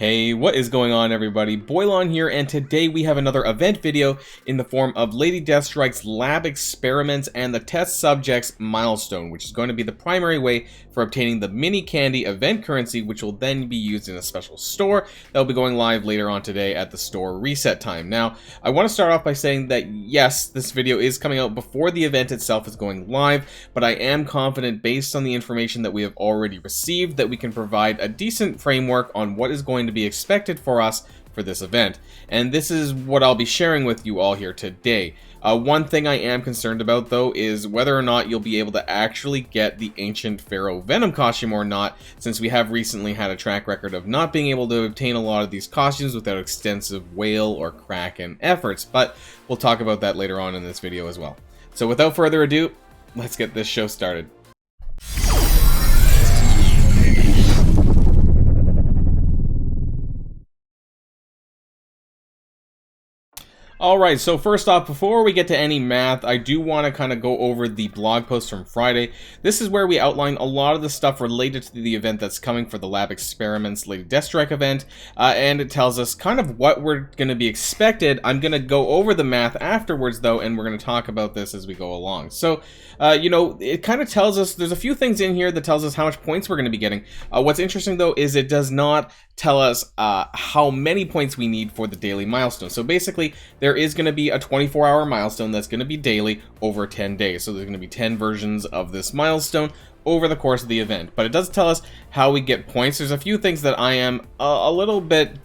Hey, what is going on, everybody? Boilon here, and today we have another event video in the form of Lady Deathstrike's lab experiments and the test subject's milestone, which is going to be the primary way for obtaining the mini candy event currency, which will then be used in a special store that will be going live later on today at the store reset time. Now, I want to start off by saying that yes, this video is coming out before the event itself is going live, but I am confident based on the information that we have already received that we can provide a decent framework on what is going to be expected for us for this event. And this is what I'll be sharing with you all here today. One thing I am concerned about though is whether or not you'll be able to actually get the Ancient Pharaoh Venom costume or not, since we have recently had a track record of not being able to obtain a lot of these costumes without extensive whale or kraken efforts, but we'll talk about that later on in this video as well. So without further ado, let's get this show started. Alright, so first off, before we get to any math, I do want to kind of go over the blog post from Friday. This is where we outline a lot of the stuff related to the event that's coming for the Lab Experiments Lady Deathstrike event, and it tells us kind of what we're going to be expected. I'm going to go over the math afterwards, though, and we're going to talk about this as we go along. So, you know, it kind of tells us, there's a few things in here that tells us how much points we're going to be getting. What's interesting, though, is it does not tell us how many points we need for the daily milestone. So basically, there is going to be a 24-hour milestone that's going to be daily over 10 days. So there's going to be 10 versions of this milestone over the course of the event. But it does tell us how we get points. There's a few things that I am a little bit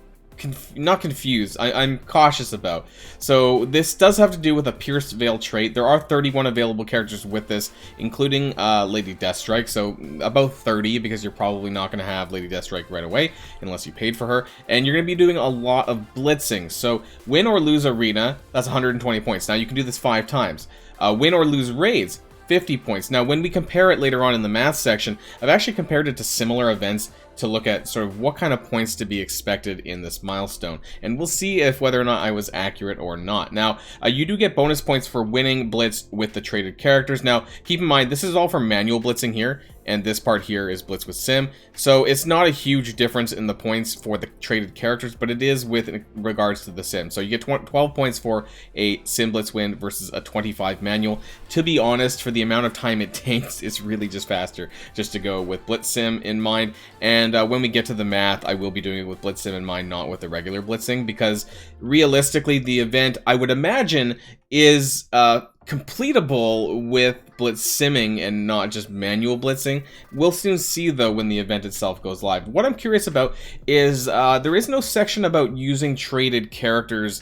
not confused, I'm cautious about. So this does have to do with a Pierced Veil trait. There are 31 available characters with this, including Lady Deathstrike, so about 30, because you're probably not going to have Lady Deathstrike right away, unless you paid for her, and you're going to be doing a lot of blitzing. So win or lose arena, that's 120 points. Now you can do this 5 times. Win or lose raids, 50 points. Now when we compare it later on in the math section, I've actually compared it to similar events to look at sort of what kind of points to be expected in this milestone, and we'll see if whether or not I was accurate or not. Now, you do get bonus points for winning blitz with the traded characters. Now, keep in mind, this is all for manual blitzing here, and this part here is blitz with sim, so it's not a huge difference in the points for the traded characters, but it is with regards to the sim. So you get 12 points for a sim blitz win versus a 25 manual. To be honest, for the amount of time it takes, it's really just faster just to go with blitz sim in mind. And when we get to the math, I will be doing it with blitz sim in mind, not with the regular blitzing, because realistically the event, I would imagine, is completable with blitz simming and not just manual blitzing. We'll soon see though when the event itself goes live. What I'm curious about is there is no section about using traded characters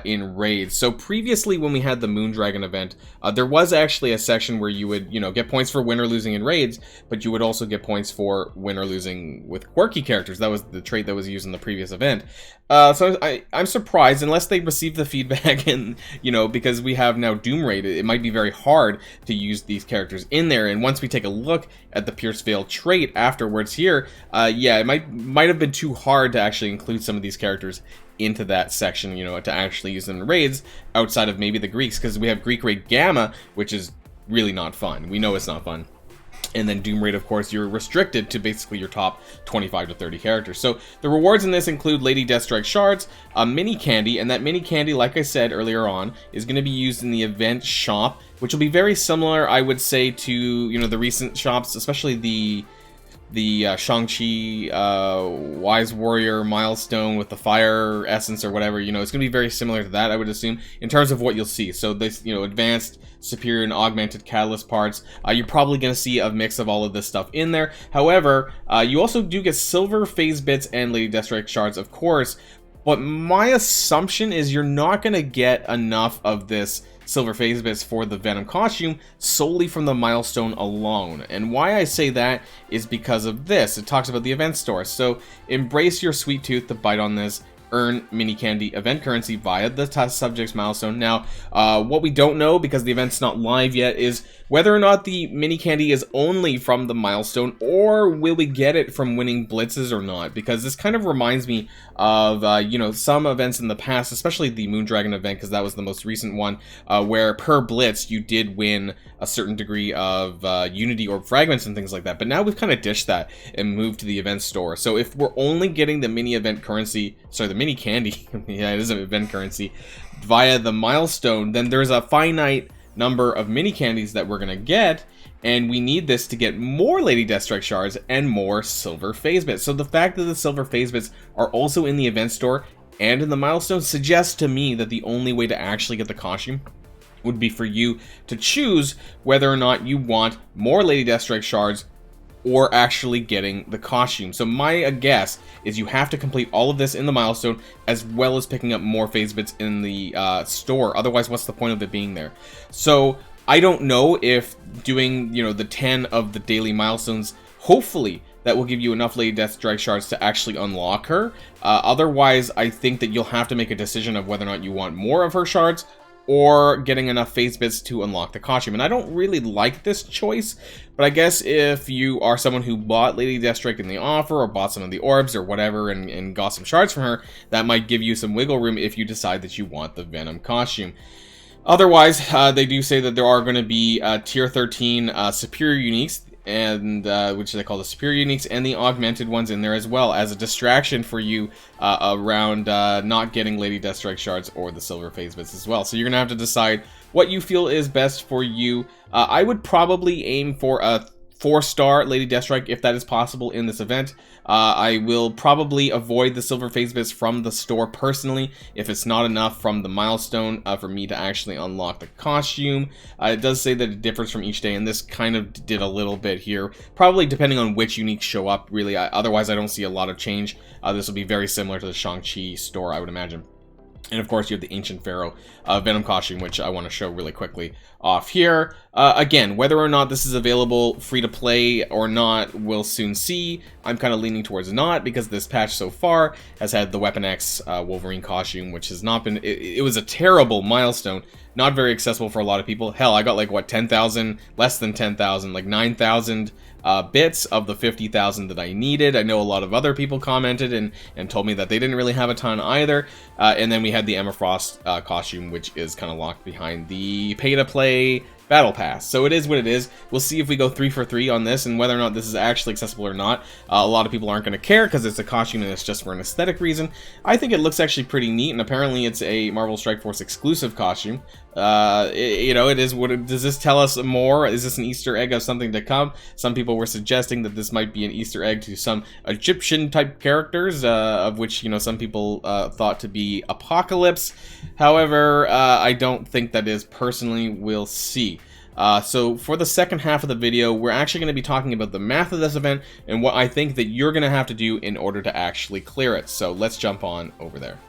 in raids. So previously when we had the Moondragon event, there was actually a section where you would, you know, get points for win or losing in raids, but you would also get points for win or losing with quirky characters. That was the trait that was used in the previous event. So I'm surprised, unless they received the feedback and, you know, because we have now Doom Raid, it might be very hard to use these characters in there. And once we take a look at the Pierced Veil trait afterwards here, yeah, it might have been too hard to actually include some of these characters into that section, you know, to actually use them in raids outside of maybe the Greeks, because we have Greek Raid Gamma, which is really not fun. We know it's not fun. And then Doom Raid, of course, you're restricted to basically your top 25 to 30 characters. So the rewards in this include Lady Deathstrike shards, a mini candy, and that mini candy, like I said earlier on, is going to be used in the event shop, which will be very similar, I would say, to, you know, the recent shops, especially the Shang-Chi Wise Warrior milestone with the fire essence or whatever. You know, it's going to be very similar to that, I would assume, in terms of what you'll see. So this, you know, advanced, superior, and augmented catalyst parts, you're probably going to see a mix of all of this stuff in there. However, you also do get silver phase bits and Lady Deathstrike shards, of course, but my assumption is you're not going to get enough of this silver phase bits for the Venom costume solely from the milestone alone. And why I say that is because of this. It talks about the event store. So embrace your sweet tooth to bite on this. earn mini candy event currency via the test subjects milestone. Now, what we don't know, because the event's not live yet, is whether or not the mini candy is only from the milestone, or will we get it from winning blitzes or not, because this kind of reminds me of, you know, some events in the past, especially the Moondragon event, because that was the most recent one, where per blitz you did win a certain degree of Unity Orb fragments and things like that. But now we've kind of ditched that and moved to the event store. So if we're only getting the mini event currency, sorry, the mini candy, yeah, it is an event currency, via the milestone, then there's a finite number of mini candies that we're gonna get, and we need this to get more Lady Deathstrike shards and more silver phase bits. So the fact that the silver phase bits are also in the event store and in the milestone suggests to me that the only way to actually get the costume would be for you to choose whether or not you want more Lady Deathstrike shards or actually getting the costume. So my guess is you have to complete all of this in the milestone, as well as picking up more phase bits in the store. Otherwise, what's the point of it being there? So I don't know if doing, you know, the 10 of the daily milestones, hopefully that will give you enough Lady Deathstrike shards to actually unlock her. Otherwise, I think that you'll have to make a decision of whether or not you want more of her shards or getting enough phase bits to unlock the costume. And I don't really like this choice, but I guess if you are someone who bought Lady Deathstrike in the offer, or bought some of the orbs or whatever, and got some shards from her, that might give you some wiggle room if you decide that you want the Venom costume. Otherwise, they do say that there are going to be tier 13 superior uniques, and which they call the superior uniques, and the augmented ones in there as well, as a distraction for you around not getting Lady Deathstrike shards or the silver phase bits as well. So you're gonna have to decide what you feel is best for you. I would probably aim for a 4-star Lady Deathstrike if that is possible in this event. I will probably avoid the silver phase bits from the store personally if it's not enough from the milestone for me to actually unlock the costume. It does say that it differs from each day, and this kind of did a little bit here, probably depending on which uniques show up, really. Otherwise, I don't see a lot of change. This will be very similar to the Shang-Chi store, I would imagine. And of course, you have the Ancient Pharaoh Venom costume, which I want to show really quickly off here. Again, whether or not this is available free to play or not, we'll soon see. I'm kind of leaning towards not, because this patch so far has had the Weapon X Wolverine costume, which has not been... It was a terrible milestone. Not very accessible for a lot of people. Hell, I got like, what, 10,000? Less than 10,000, like 9,000 bits of the 50,000 that I needed. I know a lot of other people commented and told me that they didn't really have a ton either. And then we had the Emma Frost costume, which is kind of locked behind the pay-to-play Battle Pass. So it is what it is. We'll see if we go 3 for 3 on this, and whether or not this is actually accessible or not. A lot of people aren't going to care because it's a costume and it's just for an aesthetic reason. I think it looks actually pretty neat, and apparently it's a Marvel Strike Force exclusive costume. You know, it is what does this tell us more? Is this an Easter egg of something to come? Some people were suggesting that this might be an Easter egg to some Egyptian type characters, of which, you know, some people thought to be Apocalypse. However, I don't think that is. Personally, we'll see. So for the second half of the video, we're actually going to be talking about the math of this event and what I think that you're going to have to do in order to actually clear it. So let's jump on over there.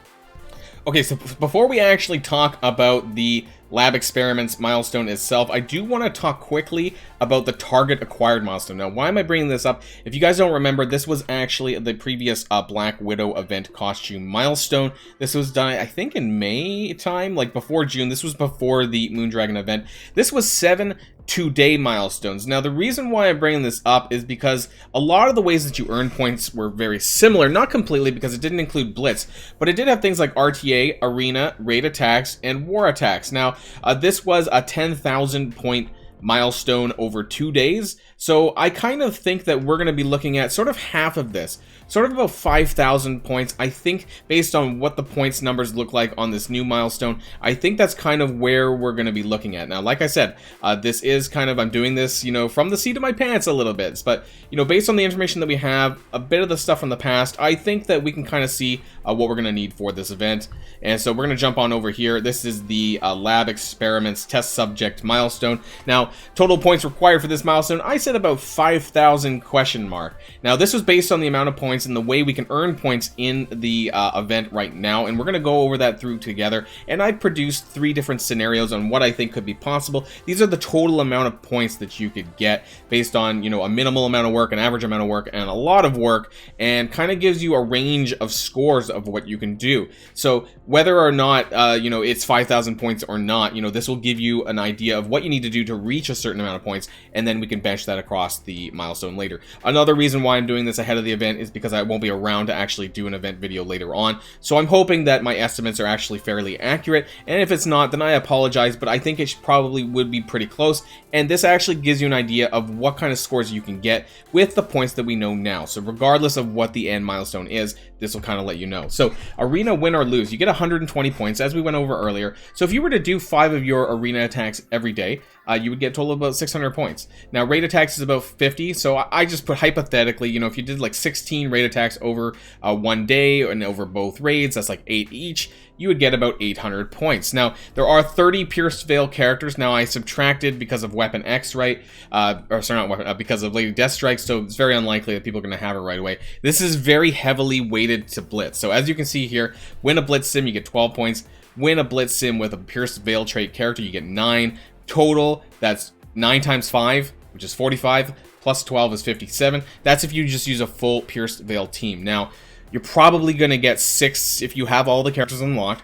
Okay, so before we actually talk about the Lab Experiments milestone itself, I do want to talk quickly about the target acquired milestone. Now, why am I bringing this up? If you guys don't remember, this was actually the previous Black Widow event costume milestone. This was done, I think, in May time, like before June. This was before the Moondragon event. This was 7 2-day milestones. Now, the reason why I'm bringing this up is because a lot of the ways that you earn points were very similar, not completely because it didn't include Blitz, but it did have things like RTA, Arena, Raid Attacks, and War Attacks. Now, this was a 10,000 point milestone over 2 days, so I kind of think that we're going to be looking at sort of half of this, sort of about 5,000 points. I think based on what the points numbers look like on this new milestone, I think that's kind of where we're going to be looking at. Now, like I said, this is kind of, I'm doing this, you know, from the seat of my pants a little bit, but, you know, based on the information that we have, a bit of the stuff from the past, I think that we can kind of see what we're going to need for this event. And so we're going to jump on over here. This is the Lab Experiments Test Subject milestone. Now, total points required for this milestone, I said about 5,000 question mark. Now, this was based on the amount of points points and the way we can earn points in the event right now, and we're going to go over that through together. And I produced 3 different scenarios on what I think could be possible. These are the total amount of points that you could get based on, you know, a minimal amount of work, an average amount of work, and a lot of work, and kind of gives you a range of scores of what you can do. So whether or not, you know, it's 5,000 points or not, you know, this will give you an idea of what you need to do to reach a certain amount of points, and then we can bench that across the milestone later. Another reason why I'm doing this ahead of the event is because I won't be around to actually do an event video later on. So I'm hoping that my estimates are actually fairly accurate, and if it's not, then I apologize, but I think it probably would be pretty close. And this actually gives you an idea of what kind of scores you can get with the points that we know now. So regardless of what the end milestone is, this will kind of let you know. So arena win or lose, you get 120 points, as we went over earlier. So if you were to do 5 of your arena attacks every day, you would get a total of about 600 points. Now, raid attacks is about 50, so I just put hypothetically, you know, if you did like 16 raid attacks over one day and over both raids, that's like 8 each, you would get about 800 points. Now, there are 30 Pierced Veil characters. Now, I subtracted because of Weapon X, right? Or sorry, not Weapon, because of Lady Deathstrike, so it's very unlikely that people are going to have it right away. This is very heavily weighted to Blitz. So as you can see here, win a Blitz sim, you get 12 points. Win a Blitz sim with a Pierced Veil trait character, you get 9. Total, that's 9 times 5, which is 45, plus 12 is 57. That's if you just use a full Pierced Veil team. Now, you're probably going to get 6 if you have all the characters unlocked.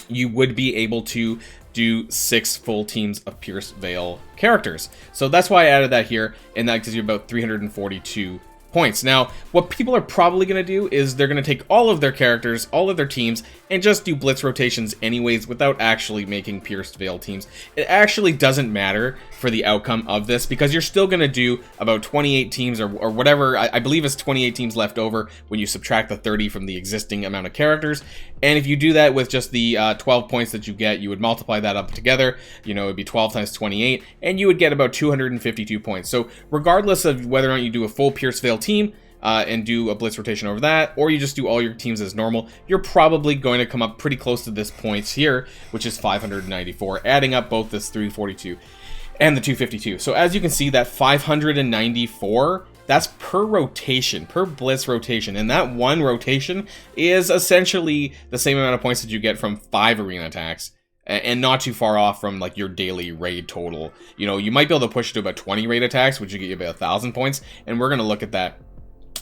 You would be able to do 6 full teams of Pierced Veil characters. So that's why I added that here, and that gives you about 342 points. Now, what people are probably going to do is they're going to take all of their characters, all of their teams, and just do blitz rotations anyways without actually making Pierced Veil teams. It actually doesn't matter for the outcome of this because you're still going to do about 28 teams or whatever. I believe it's 28 teams left over when you subtract the 30 from the existing amount of characters. And if you do that with just the 12 points that you get, you would multiply that up together. You know, it'd be 12 times 28, and you would get about 252 points. So regardless of whether or not you do a full Pierced Veil team and do a blitz rotation over that, or you just do all your teams as normal, you're probably going to come up pretty close to this points here, which is 594, adding up both this 342 and the 252. So as you can see, that 594, that's per rotation, per blitz rotation, and that one rotation is essentially the same amount of points that you get from 5 arena attacks, and not too far off from like your daily raid total. You know, you might be able to push to about 20 raid attacks, which would get you about 1,000 points, and we're going to look at that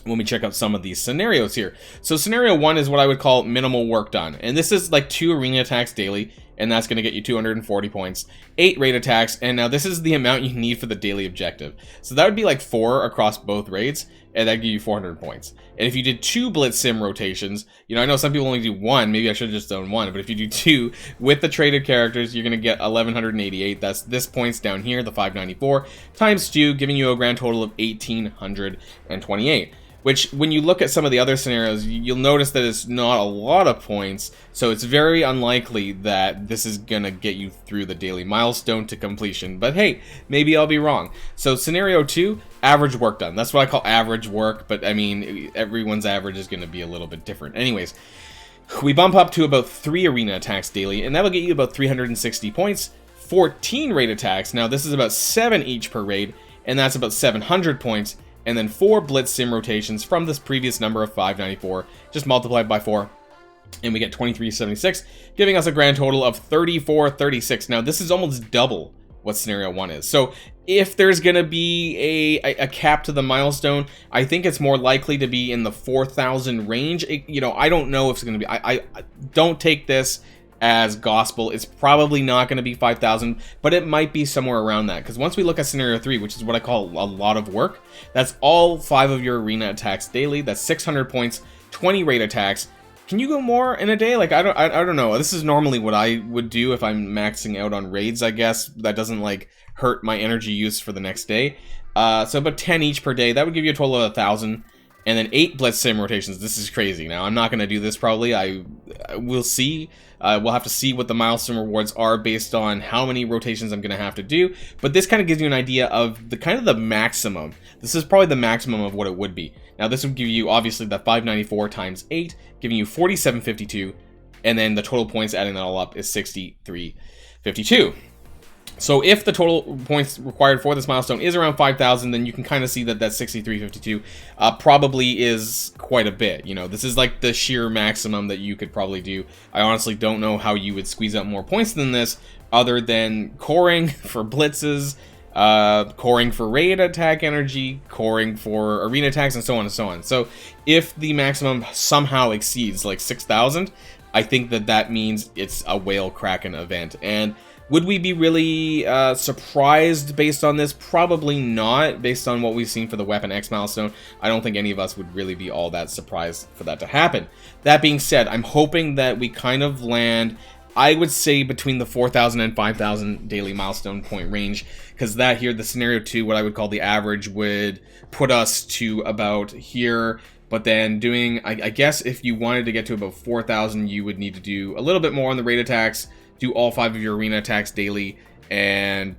when we check out some of these scenarios here. So scenario 1 is what I would call minimal work done, and this is like 2 arena attacks daily, and that's going to get you 240 points, 8 raid attacks, and now this is the amount you need for the daily objective. So that would be like 4 across both raids, and that'd give you 400 points. And if you did 2 blitz sim rotations, you know, I know some people only do 1, maybe I should have just done 1, but if you do 2 with the traded characters, you're going to get 1188. That's this points down here, the 594, times 2, giving you a grand total of 1828. Which, when you look at some of the other scenarios, you'll notice that it's not a lot of points, so it's very unlikely that this is gonna get you through the daily milestone to completion. But hey, maybe I'll be wrong. So scenario 2, average work done. That's what I call average work, but I mean, everyone's average is gonna be a little bit different. Anyways, we bump up to about 3 arena attacks daily, and that'll get you about 360 points, 14 raid attacks. Now this is about 7 each per raid, and that's about 700 points. And then 4 blitz sim rotations from this previous number of 594, just multiplied by 4, and we get 2376, giving us a grand total of 3436. Now, this is almost double what scenario 1 is. So if there's going to be a cap to the milestone, I think it's more likely to be in the 4,000 range. You know, I don't know if it's going to be... I don't take this as gospel. It's probably not going to be 5,000, but it might be somewhere around that, because once we look at scenario 3, which is what I call a lot of work, that's all 5 of your arena attacks daily. That's 600 points, 20 raid attacks. Can you go more in a day? Like, I don't know. This is normally what I would do if I'm maxing out on raids, I guess. That doesn't like hurt my energy use for the next day. So about 10 each per day. That would give you a total of 1,000. And then 8 blitz sim rotations. This is crazy. Now, I'm not going to do this probably. We'll see. We'll have to see what the milestone rewards are based on how many rotations I'm going to have to do. But this kind of gives you an idea of the kind of the maximum. This is probably the maximum of what it would be. Now, this would give you, obviously, that 594 times 8, giving you 4752. And then the total points, adding that all up, is 6352. So if the total points required for this milestone is around 5,000, then you can kind of see that that 6352 probably is quite a bit. You know, this is like the sheer maximum that you could probably do. I honestly don't know how you would squeeze out more points than this, other than coring for blitzes, coring for raid attack energy, coring for arena attacks, and so on and so on. So if the maximum somehow exceeds like 6,000, I think that that means it's a Whale Kraken event. And would we be really surprised based on this? Probably not, based on what we've seen for the Weapon X milestone. I don't think any of us would really be all that surprised for that to happen. That being said, I'm hoping that we kind of land, I would say, between the 4,000 and 5,000 daily milestone point range, because that here, the scenario 2, what I would call the average, would put us to about here. But then doing, I guess if you wanted to get to about 4,000, you would need to do a little bit more on the raid attacks, do all 5 of your arena attacks daily, and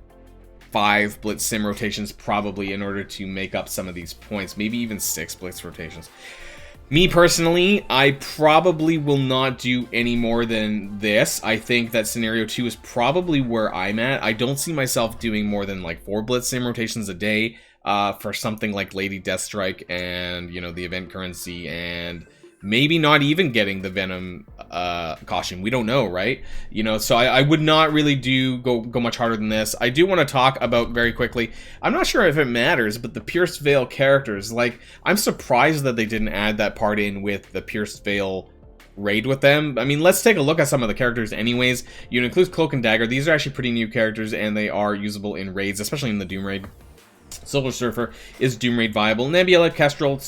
5 blitz sim rotations probably in order to make up some of these points. Maybe even 6 blitz rotations. Me personally, I probably will not do any more than this. I think that scenario 2 is probably where I'm at. I don't see myself doing more than like 4 blitz sim rotations a day for something like Lady Deathstrike and, you know, the event currency, and maybe not even getting the Venom costume. We don't know, right? You know, so I would not really go much harder than this. I do want to talk about very quickly, I'm not sure if it matters, but the Pierced Veil characters, like, I'm surprised that they didn't add that part in with the Pierced Veil raid with them. I mean, let's take a look at some of the characters anyways. You know, includes Cloak and Dagger. These are actually pretty new characters, and they are usable in raids, especially in the Doom raid. Silver Surfer is Doom Raid viable. Nebula, Kestrel,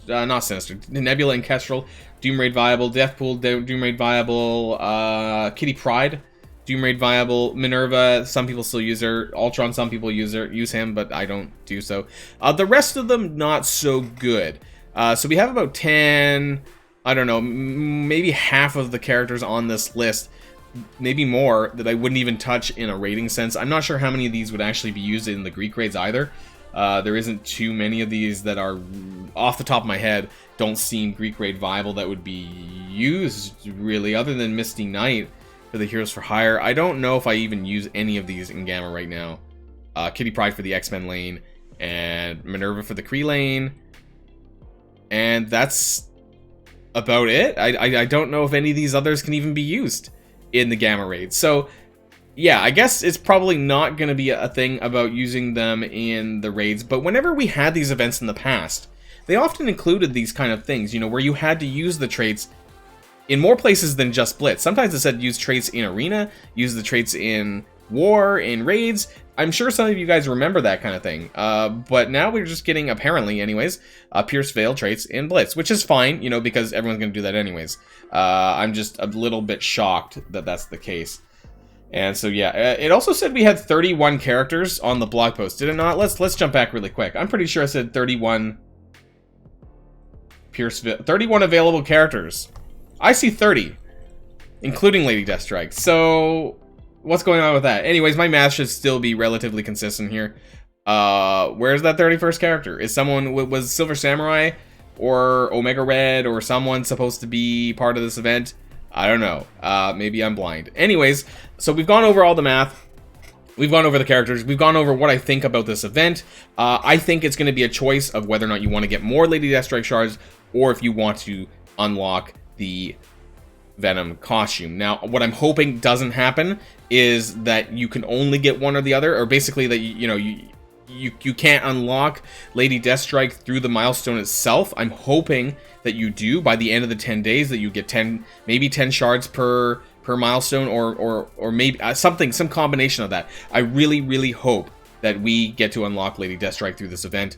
Nebula and Kestrel, Doom Raid viable. Deathpool, Doom Raid viable. Kitty Pryde, Doom Raid viable. Minerva, some people still use her. Ultron, some people use him, but I don't do so. The rest of them, not so good. So we have about 10, I don't know, maybe half of the characters on this list, maybe more, that I wouldn't even touch in a rating sense. I'm not sure how many of these would actually be used in the Greek raids either. There isn't too many of these that are, off the top of my head, don't seem Greek raid viable that would be used, really, other than Misty Knight for the Heroes for Hire. I don't know if I even use any of these in Gamma right now. Kitty Pryde for the X-Men lane, and Minerva for the Kree lane, and that's about it. I don't know if any of these others can even be used in the Gamma raid. So yeah, I guess it's probably not going to be a thing about using them in the raids, but whenever we had these events in the past, they often included these kind of things, you know, where you had to use the traits in more places than just Blitz. Sometimes it said use traits in Arena, use the traits in War, in raids. I'm sure some of you guys remember that kind of thing, but now we're just getting, apparently anyways, Pierce Veil traits in Blitz, which is fine, you know, because everyone's going to do that anyways. I'm just a little bit shocked that that's the case. And so yeah, it also said we had 31 characters on the blog post, did it not? Let's jump back really quick. I'm pretty sure I said 31 31 available characters. I see 30, including Lady Deathstrike. So what's going on with that? Anyways, my math should still be relatively consistent here. Where's that 31st character? Is someone, was Silver Samurai or Omega Red or someone supposed to be part of this event? I don't know. Maybe I'm blind. Anyways, so we've gone over all the math. We've gone over the characters. We've gone over what I think about this event. I think it's going to be a choice of whether or not you want to get more Lady Deathstrike shards, or if you want to unlock the Venom costume. Now, what I'm hoping doesn't happen is that you can only get one or the other, or basically that you can't unlock Lady Deathstrike through the milestone itself. I'm hoping that you do by the end of the 10 days, that you get maybe 10 shards per milestone, or maybe some combination of that. I really hope that we get to unlock Lady Deathstrike through this event,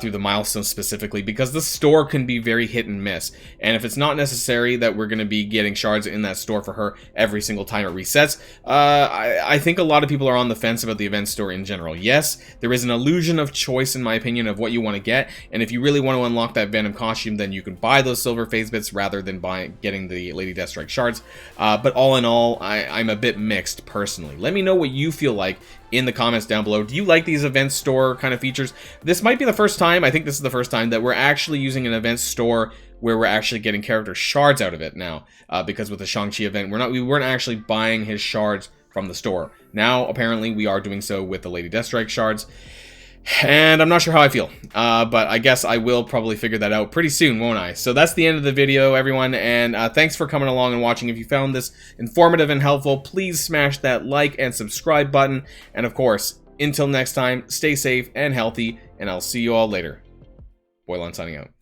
through the milestone specifically, because the store can be very hit and miss. And if it's not necessary that we're going to be getting shards in that store for her every single time it resets, I think a lot of people are on the fence about the event store in general. Yes, there is an illusion of choice, in my opinion, of what you want to get, and if you really want to unlock that Venom costume, then you can buy those silver phase bits rather than getting the Lady Deathstrike shards. But all in all, I'm a bit mixed personally. Let me know what you feel like in the comments down below. Do you like these event store kind of features? This might be the first time, I think this is the first time, that we're actually using an event store where we're actually getting character shards out of it now. Because with the Shang-Chi event, we weren't actually buying his shards from the store. Now, apparently, we are doing so with the Lady Deathstrike shards. And I'm not sure how I feel, but I guess I will probably figure that out pretty soon, won't I? So that's the end of the video, everyone, and thanks for coming along and watching. If you found this informative and helpful, please smash that like and subscribe button. And of course, until next time, stay safe and healthy, and I'll see you all later. Boilon signing out.